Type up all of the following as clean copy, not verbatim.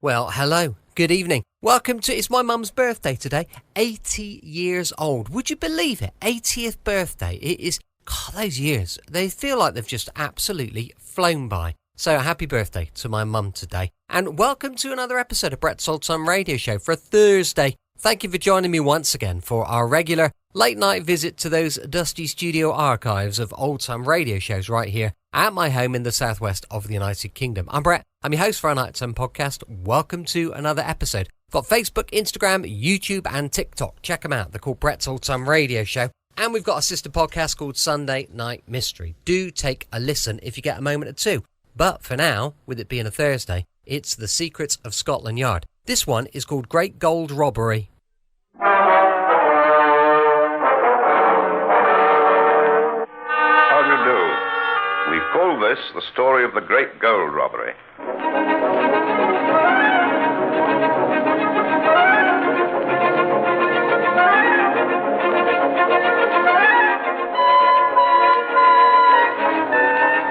Well, hello, good evening. Welcome to, it's my mum's birthday today, 80 years old. Would you believe it? 80th birthday. It is, God, those years, they feel like they've just absolutely flown by. So happy birthday to my mum today. And welcome to another episode of Brett's Old Time Radio Show for a Thursday. Thank you for joining me once again for our regular late night visit to those dusty studio archives of old time radio shows right here at my home in the southwest of the United Kingdom. I'm Brett. I'm your host for our Nighttime podcast. Welcome to another episode. We've got Facebook, Instagram, YouTube and TikTok. Check them out. They're called Brett's Old Time Radio Show. And we've got a sister podcast called Sunday Night Mystery. Do take a listen if you get a moment or two. But for now, with it being a Thursday, it's The Secrets of Scotland Yard. This one is called Great Gold Robbery. How do you do? We call this the story of the Great Gold Robbery.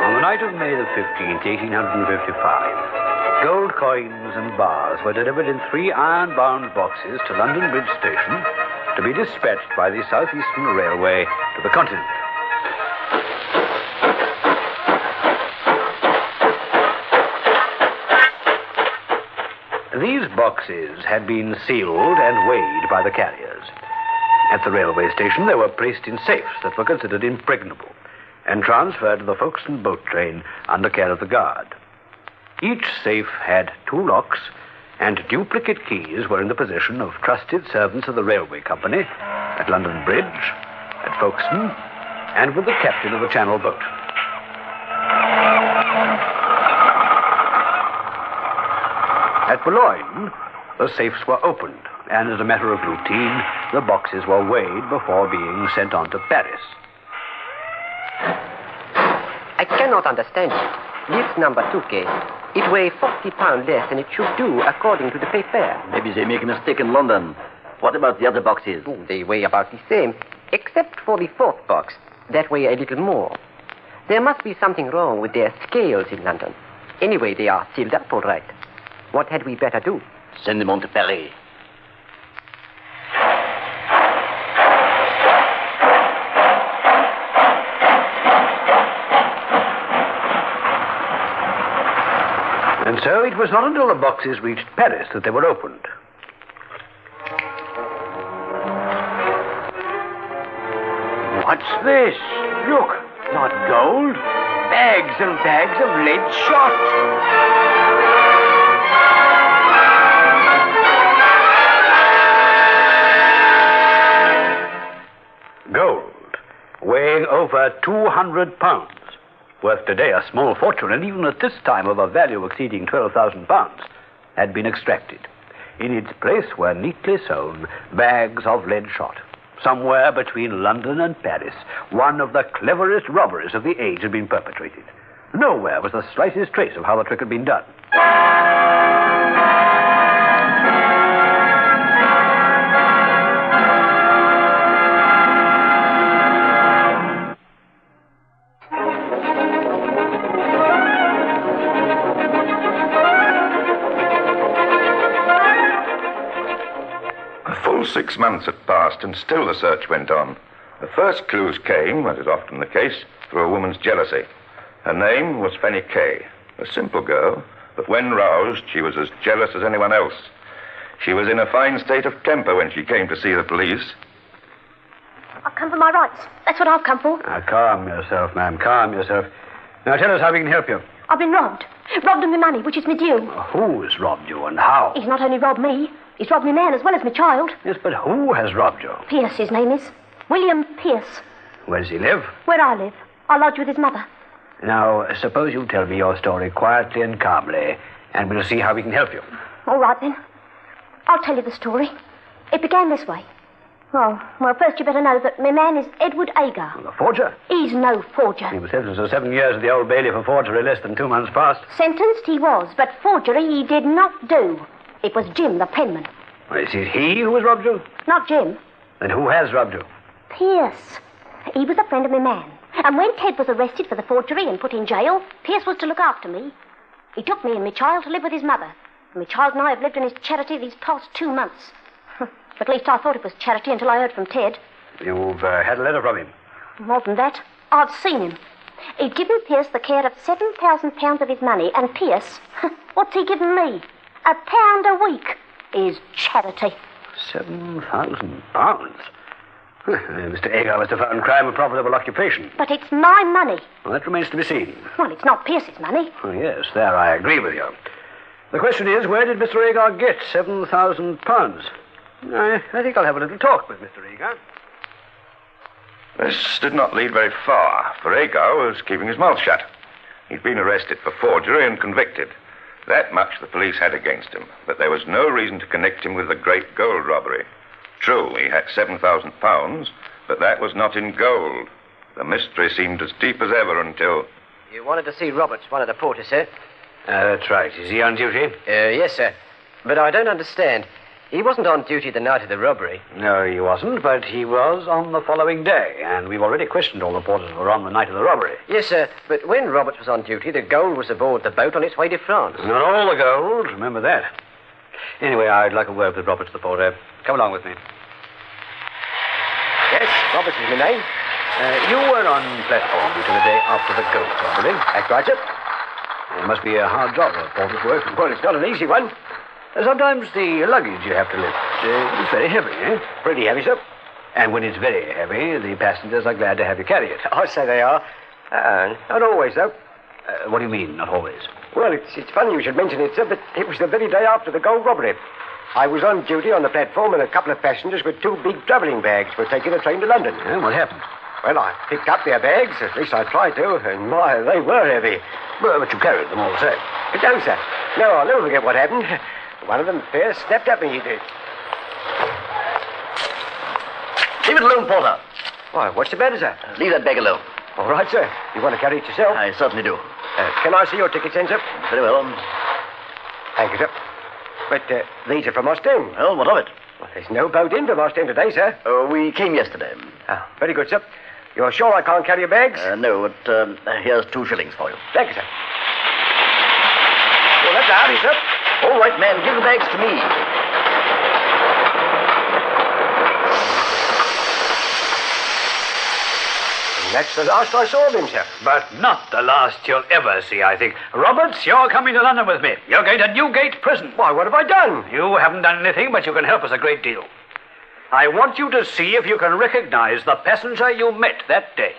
On the night of May the 15th, 1855, gold coins and bars were delivered in 3 iron-bound boxes to London Bridge Station to be dispatched by the South Eastern Railway to the continent. These boxes had been sealed and weighed by the carriers. At the railway station, they were placed in safes that were considered impregnable and transferred to the Folkestone boat train under care of the guard. Each safe had 2 locks, and duplicate keys were in the possession of trusted servants of the railway company at London Bridge, at Folkestone, and with the captain of the Channel boat. At Boulogne, the safes were opened, and as a matter of routine, the boxes were weighed before being sent on to Paris. I cannot understand it. This number 2 case, it weighs 40 pounds less than it should do according to the paper. Maybe they make a mistake in London. What about the other boxes? They weigh about the same, except for the 4th box. That weighs a little more. There must be something wrong with their scales in London. Anyway, they are sealed up all right. What had we better do? Send them on to Paris. And so it was not until the boxes reached Paris that they were opened. What's this? Look, not gold. Bags and bags of lead shot. Gold, weighing over 200 pounds. Worth today a small fortune, and even at this time of a value exceeding 12,000 pounds, had been extracted. In its place were neatly sewn bags of lead shot. Somewhere between London and Paris, one of the cleverest robberies of the age had been perpetrated. Nowhere was the slightest trace of how the trick had been done. A full 6 months had passed, and still the search went on. The first clues came, as is often the case, through a woman's jealousy. Her name was Fanny Kay, a simple girl, but when roused, she was as jealous as anyone else. She was in a fine state of temper when she came to see the police. I've come for my rights. That's what I've come for. Now, calm yourself, ma'am, calm yourself. Now, tell us how we can help you. I've been robbed. Robbed of my money, which is my due. Who's robbed you and how? He's not only robbed me, he's robbed me man as well as my child. Yes, but who has robbed you? Pierce, his name is. William Pierce. Where does he live? Where I live. I lodge with his mother. Now, suppose you tell me your story quietly and calmly, and we'll see how we can help you. All right, then. I'll tell you the story. It began this way. Well, first you better know that my man is Edward Agar. The forger? He's no forger. He was sentenced to 7 years at the Old Bailey for forgery less than 2 months past. Sentenced he was, but forgery he did not do. It was Jim, the penman. Well, is it he who has robbed you? Not Jim. Then who has robbed you? Pierce. He was a friend of my man. And when Ted was arrested for the forgery and put in jail, Pierce was to look after me. He took me and my child to live with his mother. My child and I have lived in his charity these past 2 months. At least I thought it was charity until I heard from Ted. You've had a letter from him? More than that, I've seen him. He'd given Pierce the care of £7,000 of his money, and Pierce, what's he given me? £1 a week is charity. £7,000? Mr. Agar must have found crime a profitable occupation. But it's my money. Well, that remains to be seen. Well, it's not Pierce's money. Oh, yes, there I agree with you. The question is, where did Mr. Agar get £7,000? I think I'll have a little talk with Mr. Agar. This did not lead very far, for Agar was keeping his mouth shut. He'd been arrested for forgery and convicted. That much the police had against him, but there was no reason to connect him with the great gold robbery. True, he had £7,000, but that was not in gold. The mystery seemed as deep as ever until... You wanted to see Roberts, one of the porters, sir? That's right. Is he on duty? Yes, sir. But I don't understand. He wasn't on duty the night of the robbery. No, he wasn't, but he was on the following day, and we've already questioned all the porters who were on the night of the robbery. Yes, sir, but when Roberts was on duty, the gold was aboard the boat on its way to France. Not all the gold, remember that. Anyway, I'd like a word with Roberts, the porter. Come along with me. Yes, Roberts is my name. You were on platform duty the day after the gold robbery. That's right, sir. It must be a hard job, a porter's work. Well, it's not an easy one. Sometimes the luggage you have to lift is very heavy, eh? Pretty heavy, sir. And when it's very heavy, the passengers are glad to have you carry it. I say they are. Not always, though. What do you mean, not always? Well, it's funny you should mention it, sir, but it was the very day after the gold robbery. I was on duty on the platform, and a couple of passengers with 2 big travelling bags were taking a train to London. What happened? Well, I picked up their bags, at least I tried to, and my, they were heavy. Well, but you carried them all the same. No, sir. No, I'll never forget what happened. One of them fair snapped at me, he did. Leave it alone, porter. Why, what's the matter, sir? Leave that bag alone. All right, sir. You want to carry it yourself? I certainly do. Can I see your ticket, then, sir? Very well. Thank you, sir. But these are from Ostend. Well, what of it? Well, there's no boat in from Ostend today, sir. We came yesterday. Oh, very good, sir. You're sure I can't carry your bags? No, but here's 2 shillings for you. Thank you, sir. Well, that's a howdy, sir. All right, man, give the bags to me. And that's the last I saw of him, sir. But not the last you'll ever see, I think. Roberts, you're coming to London with me. You're going to Newgate Prison. Why, what have I done? You haven't done anything, but you can help us a great deal. I want you to see if you can recognize the passenger you met that day.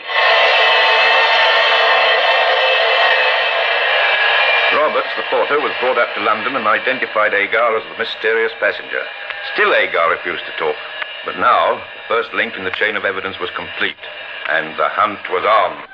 Roberts, the porter, was brought up to London and identified Agar as the mysterious passenger. Still, Agar refused to talk. But now, the first link in the chain of evidence was complete, and the hunt was on.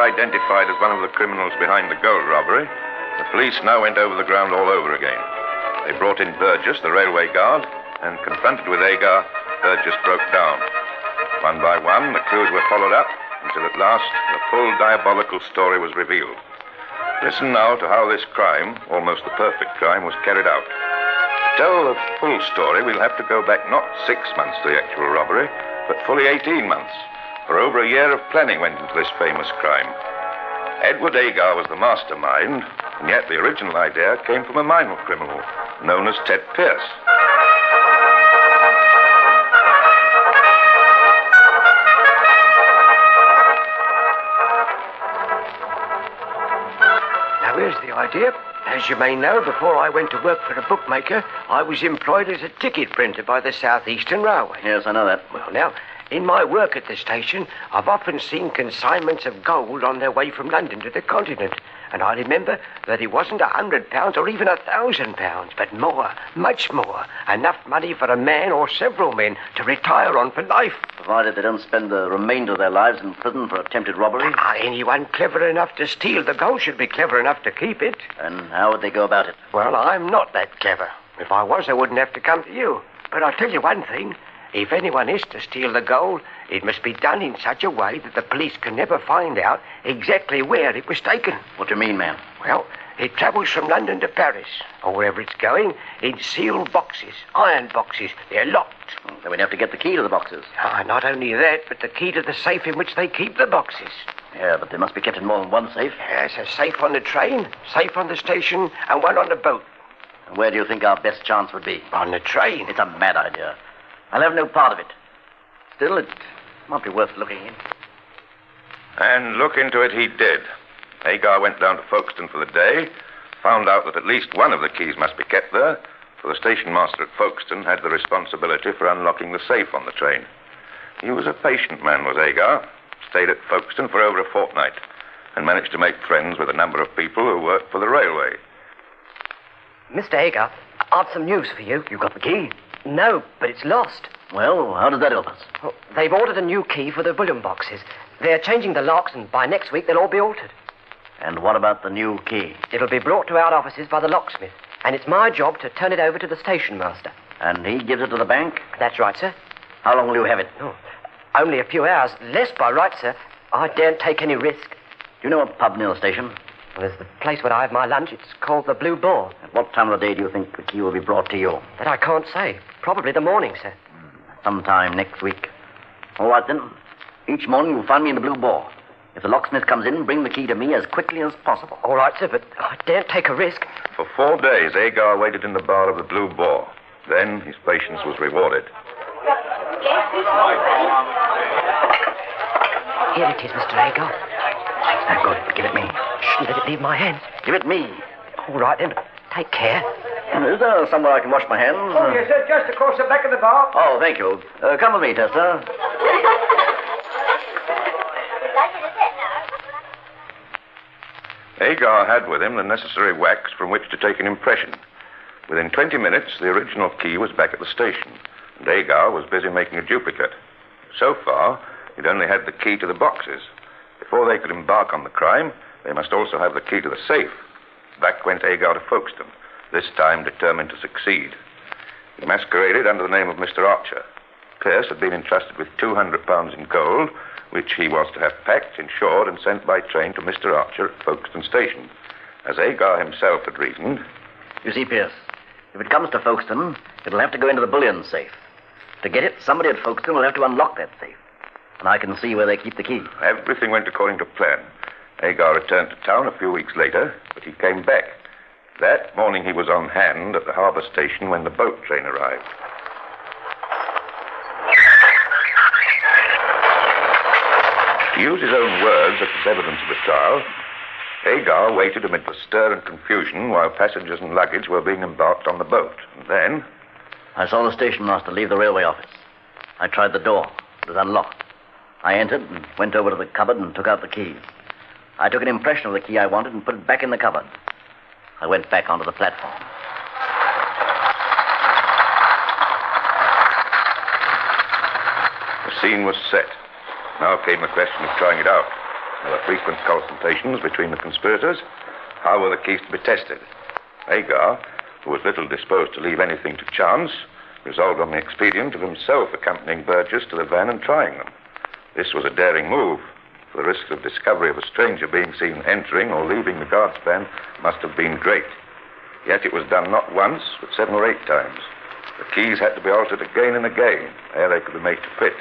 Identified as one of the criminals behind the gold robbery, the police now went over the ground all over again. They brought in Burgess, the railway guard, and confronted with Agar, Burgess broke down. One by one, the clues were followed up until at last the full diabolical story was revealed. Listen now to how this crime, almost the perfect crime, was carried out. To tell the full story, we'll have to go back not 6 months to the actual robbery, but fully 18 months. For over a year of planning went into this famous crime. Edward Agar was the mastermind, and yet the original idea came from a minor criminal known as Ted Pierce. Now, here's the idea. As you may know, before I went to work for a bookmaker, I was employed as a ticket printer by the South Eastern Railway. Yes, I know that. Well, now, in my work at the station, I've often seen consignments of gold on their way from London to the continent. And I remember that it wasn't £100 or even £1,000, but more, much more. Enough money for a man or several men to retire on for life. Provided they don't spend the remainder of their lives in prison for attempted robbery. Anyone clever enough to steal the gold should be clever enough to keep it. And how would they go about it? Well, I'm not that clever. If I was, I wouldn't have to come to you. But I'll tell you one thing. If anyone is to steal the gold, it must be done in such a way that the police can never find out exactly where it was taken. What do you mean, man? Well, it travels from London to Paris, or wherever it's going, in sealed boxes, iron boxes. They're locked. Then we'd have to get the key to the boxes. Not only that, but the key to the safe in which they keep the boxes. Yeah, but they must be kept in more than one safe. There's a safe on the train, safe on the station, and one on the boat. And where do you think our best chance would be? On the train? It's a mad idea. I'll have no part of it. Still, it might be worth looking in. And look into it he did. Hagar went down to Folkestone for the day, found out that at least one of the keys must be kept there, for the station master at Folkestone had the responsibility for unlocking the safe on the train. He was a patient man, was Hagar. Stayed at Folkestone for over a fortnight and managed to make friends with a number of people who worked for the railway. Mr. Hagar, I've some news for you. You got the key? No, but it's lost. Well, how does that help us? Well, they've ordered a new key for the bullion boxes. They're changing the locks, and by next week they'll all be altered. And what about the new key? It'll be brought to our offices by the locksmith, and it's my job to turn it over to the station master. And he gives it to the bank? That's right, sir. How long will you have it? Oh, only a few hours. Less by right, sir. I daren't take any risk. Do you know a pub near the station? Well, there's the place where I have my lunch. It's called the Blue Boar. At what time of the day do you think the key will be brought to you? That I can't say. Probably the morning, sir. Sometime next week. All right, then. Each morning you'll find me in the Blue Boar. If the locksmith comes in, bring the key to me as quickly as possible. All right, sir, but I daren't take a risk. For 4 days, Hagar waited in the bar of the Blue Boar. Then his patience was rewarded. Here it is, Mr. Hagar. Now, good. Give it me. Shouldn't let it leave my hands. Give it me. All right, then. Take care. Is there somewhere I can wash my hands? Oh, yes, sir. Just across the back of the bar. Oh, thank you. Come with me, Tessa. Hagar had with him the necessary wax from which to take an impression. Within 20 minutes, the original key was back at the station, and Hagar was busy making a duplicate. So far, he'd only had the key to the boxes. Before they could embark on the crime, they must also have the key to the safe. Back went Hagar to Folkestone, this time determined to succeed. He masqueraded under the name of Mr. Archer. Pierce had been entrusted with £200 in gold, which he was to have packed, insured, and sent by train to Mr. Archer at Folkestone Station. As Hagar himself had reasoned... You see, Pierce, if it comes to Folkestone, it'll have to go into the bullion safe. To get it, somebody at Folkestone will have to unlock that safe. And I can see where they keep the key. Everything went according to plan. Hagar returned to town a few weeks later, but he came back. That morning he was on hand at the harbour station when the boat train arrived. To use his own words as evidence of the trial, Hagar waited amid the stir and confusion while passengers and luggage were being embarked on the boat. And then... I saw the station master leave the railway office. I tried the door. It was unlocked. I entered and went over to the cupboard and took out the keys. I took an impression of the key I wanted and put it back in the cupboard. I went back onto the platform. The scene was set. Now came the question of trying it out. There were frequent consultations between the conspirators. How were the keys to be tested? Hagar, who was little disposed to leave anything to chance, resolved on the expedient of himself accompanying Burgess to the van and trying them. This was a daring move, for the risks of discovery of a stranger being seen entering or leaving the guard's van must have been great. Yet it was done not once, but 7 or 8 times. The keys had to be altered again and again ere they could be made to fit.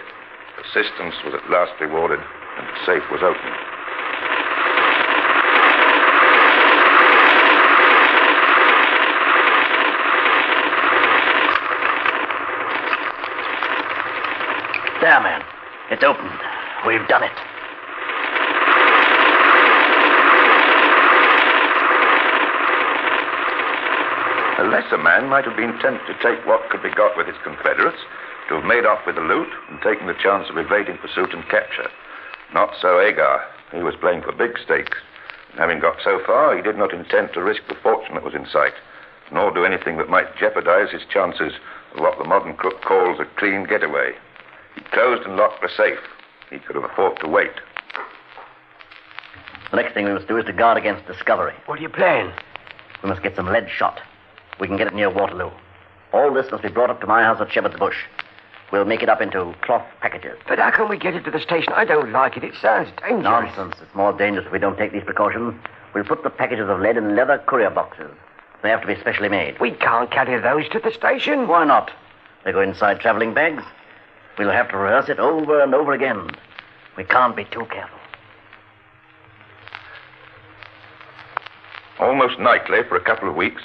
Persistence was at last rewarded, and the safe was opened. There, man. It's opened. We've done it. A lesser man might have been tempted to take what could be got with his confederates, to have made off with the loot and taken the chance of evading pursuit and capture. Not so Hagar. He was playing for big stakes. And having got so far, he did not intend to risk the fortune that was in sight, nor do anything that might jeopardize his chances of what the modern crook calls a clean getaway. He closed and locked the safe. He could have afforded to wait. The next thing we must do is to guard against discovery. What do you plan? We must get some lead shot. We can get it near Waterloo. All this must be brought up to my house at Shepherd's Bush. We'll make it up into cloth packages. But how can we get it to the station? I don't like it. It sounds dangerous. Nonsense. It's more dangerous if we don't take these precautions. We'll put the packages of lead in leather courier boxes. They have to be specially made. We can't carry those to the station. Why not? They go inside traveling bags. We'll have to rehearse it over and over again. We can't be too careful. Almost nightly, for a couple of weeks,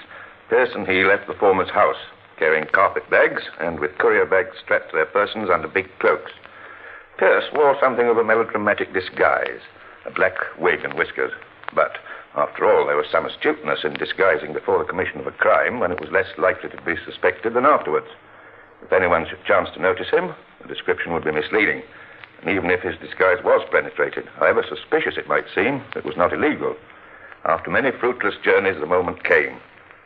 Pierce and he left the former's house, carrying carpet bags and with courier bags strapped to their persons under big cloaks. Pierce wore something of a melodramatic disguise, a black wig and whiskers. But, after all, there was some astuteness in disguising before the commission of a crime when it was less likely to be suspected than afterwards. If anyone should chance to notice him, the description would be misleading. And even if his disguise was penetrated, however suspicious it might seem, it was not illegal. After many fruitless journeys, the moment came.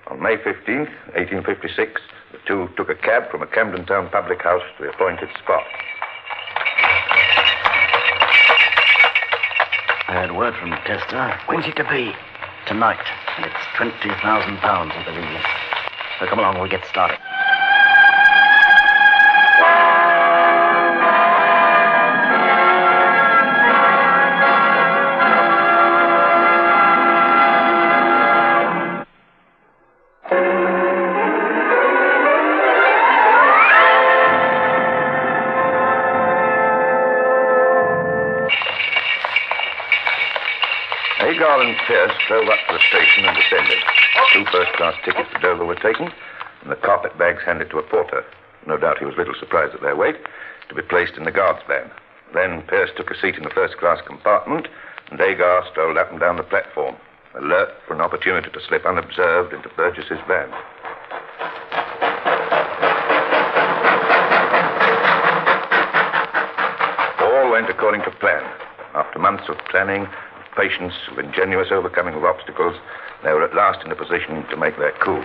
On May 15th, 1856, the two took a cab from a Camden Town public house to the appointed spot. I had word from Tester. When's it to be? Tonight. And it's £20,000, I believe. So come along, we'll get started. Agar and Pierce drove up to the station and descended. 2 first-class tickets to Dover were taken, and the carpet bags handed to a porter. No doubt he was little surprised at their weight, to be placed in the guard's van. Then Pierce took a seat in the first-class compartment, and Agar strolled up and down the platform, alert for an opportunity to slip unobserved into Burgess's van. All went according to plan. After months of planning, patience, of ingenuous overcoming of obstacles, they were at last in a position to make their coup.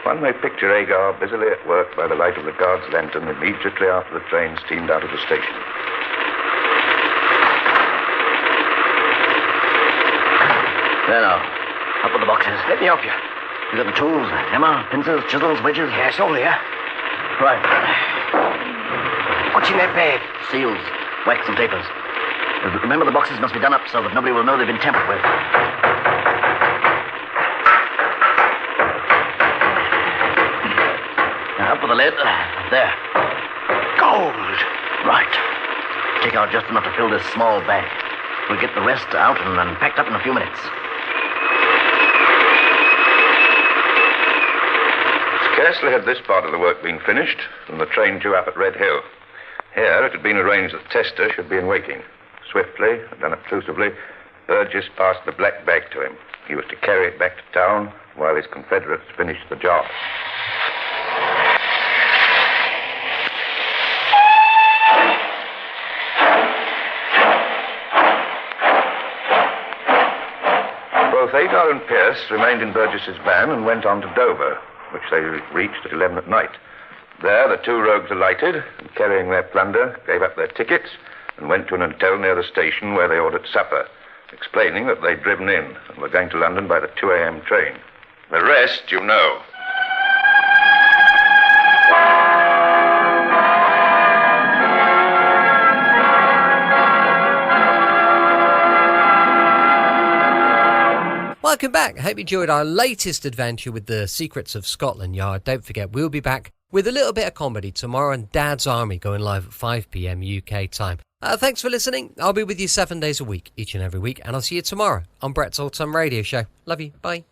One may picture Agar busily at work by the light of the guard's lantern immediately after the train steamed out of the station. There now. Up with the boxes. Let me help you. You got the tools, hammer, pincers, chisels, wedges? Yes, all here. Right. What's in that bag? Seals, wax and tapers. Remember, the boxes must be done up so that nobody will know they've been tampered with. Now, up with the lid. There. Gold. Right. Take out just enough to fill this small bag. We'll get the rest out and packed up in a few minutes. Scarcely had this part of the work been finished than the train drew up at Red Hill. Here it had been arranged that Tester should be in waiting. Swiftly and unobtrusively, Burgess passed the black bag to him. He was to carry it back to town while his confederates finished the job. Both Agar and Pierce remained in Burgess's van and went on to Dover, which they reached at 11 at night. There, the two rogues alighted and, carrying their plunder, gave up their tickets and went to an hotel near the station where they ordered supper, explaining that they'd driven in and were going to London by the 2 a.m. train. The rest you know. Welcome back. I hope you enjoyed our latest adventure with the secrets of Scotland Yard. Don't forget, we'll be back with a little bit of comedy tomorrow on Dad's Army, going live at 5 p.m. UK time. Thanks for listening. I'll be with you 7 days a week, each and every week, and I'll see you tomorrow on Brett's All Time Radio Show. Love you. Bye.